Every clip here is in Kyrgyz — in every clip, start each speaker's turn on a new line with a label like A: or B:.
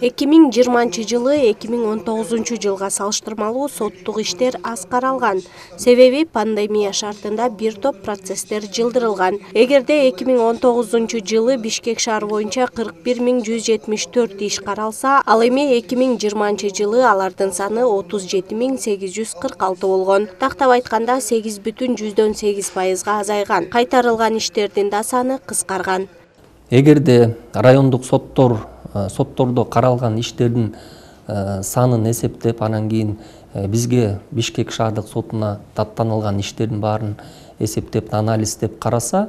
A: 2020 жылы 2019 жылга салыштырмалуу соттук иштер аз каралган. Себеби пандемия шартында бир топ процесстер жылдырылган. Эгерде 2019 жылы Бишкек шаары боюнча 41.174 иш каралса, ал эми 2020 жылы алардын саны 37.846 болгон. Тактап айтканда 8,8% азайган. Кайтарылган иштердин да саны кыскарган.
B: Эгерде райондук соттордо каралган иштердин санын эсептеп, анан кийин бизге Бишкек шаардык сотуна даттанылган иштердин баарын эсептеп, анализдеп караса,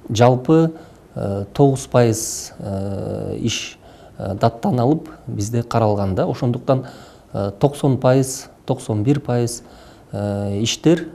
B: жалпы 9% иш даттаналып бизде каралган да. Ошондуктан 90%, 91% иштер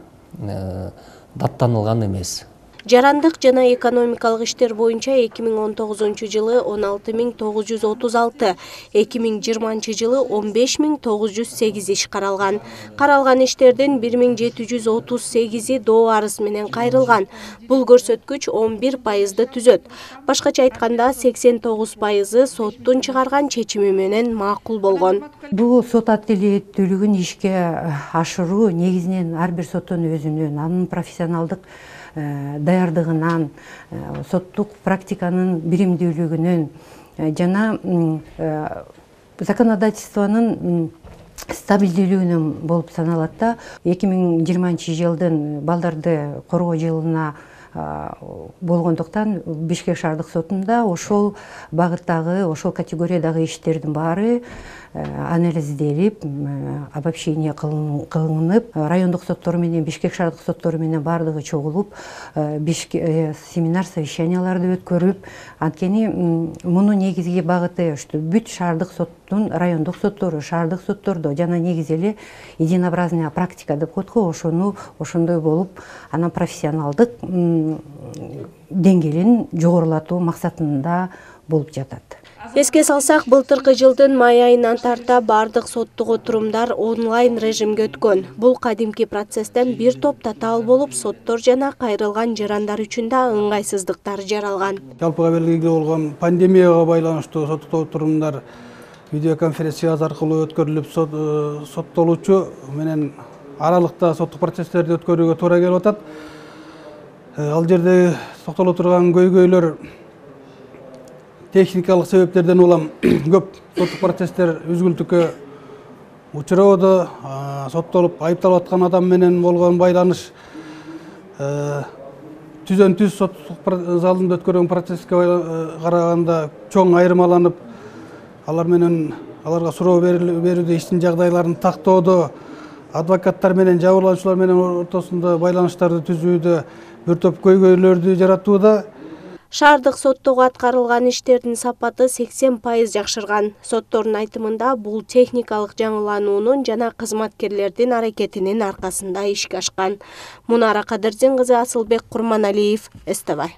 B: даттанылган эмес.
A: Жарандык жана экономикалык иштер боюнча 2019 жылы 16.936, 2020 жылы 15.908 иш каралган. Каралган иштердин 1.738-и доо арыз менен кайрылган. Бул көрсөткүч 11%ды түзөт. Башкача айтканда 89%ы соттун чыгарган чечими менен макул болгон.
C: Бул сот адилеттүүлүгүн ишке ашыруу негизинен ар бир соттун өзүнүн, анын профессионалдык даярдыгынан, соттук практиканын биримдүүлүгүнөн жана законодательствонун стабилдүүлүгүнөн болуп саналат да. 2020 жылдын балдарды коргоо жылына болгондуктан Бишкек шаардык сотунда ошол багыттагы, ошол категориядагы иштердин баары анализделип, обобщение кылынып, райондук соттор менен Бишкек шаардык соттору менен баардыгы чогулуп, семинар совещанияларды өткөрүп, анткени мунун негизги багыты ушу бүт шаардык соттун, райондук соттору, шаардык соттордо жана негизи эле единообразная практика деп коет го, ошондой болуп, анан профессионалдык деңгээлин жогорулатуу максатында болуп жатат.
A: Эске салсак, былтыркы жылдын май айынан тарта бардык соттук отурумдар онлайн режимге өткөн. Бул кадимки процесстен бир топ татаал болуп, соттор жана кайрылган жарандар үчүн да ыңгайсыздыктар жаралган.
D: Жалпыга белгилүү болгон пандемияга байланыштуу соттук отурумдар видеоконференция аркылуу өткөрүлүп, соттолуучу менен аралыкта соттук процесстерди өткөрүүгө туура келип атат. Ал жерде токтоло турган көйгөйлөр техникалык себептерден улам көп соттук процесстер үзгүлтүккө учурабады. Соттолуп айыпталып аткан адам менен болгон байланыш түзөн-түз соттук залында өткөргөн процесске караганда чоң айырмаланып, аларга суроо берүүдө иштин жагдайларын тактоодо, адвокаттар менен жабырлануучулар менен ортосунда байланыштарды түзүүдө бир топ көйгөйлөрдү жаратууда.
A: Шаардык соттогу аткарылган иштердин сапаты 80% жакшырган. Соттордун айтымында бул техникалык жаңылануунун жана кызматкерлердин аракетинин аркасында ишке ашкан. Мунара Кадырдин кызы, Асылбек Курманалиев, СТВ.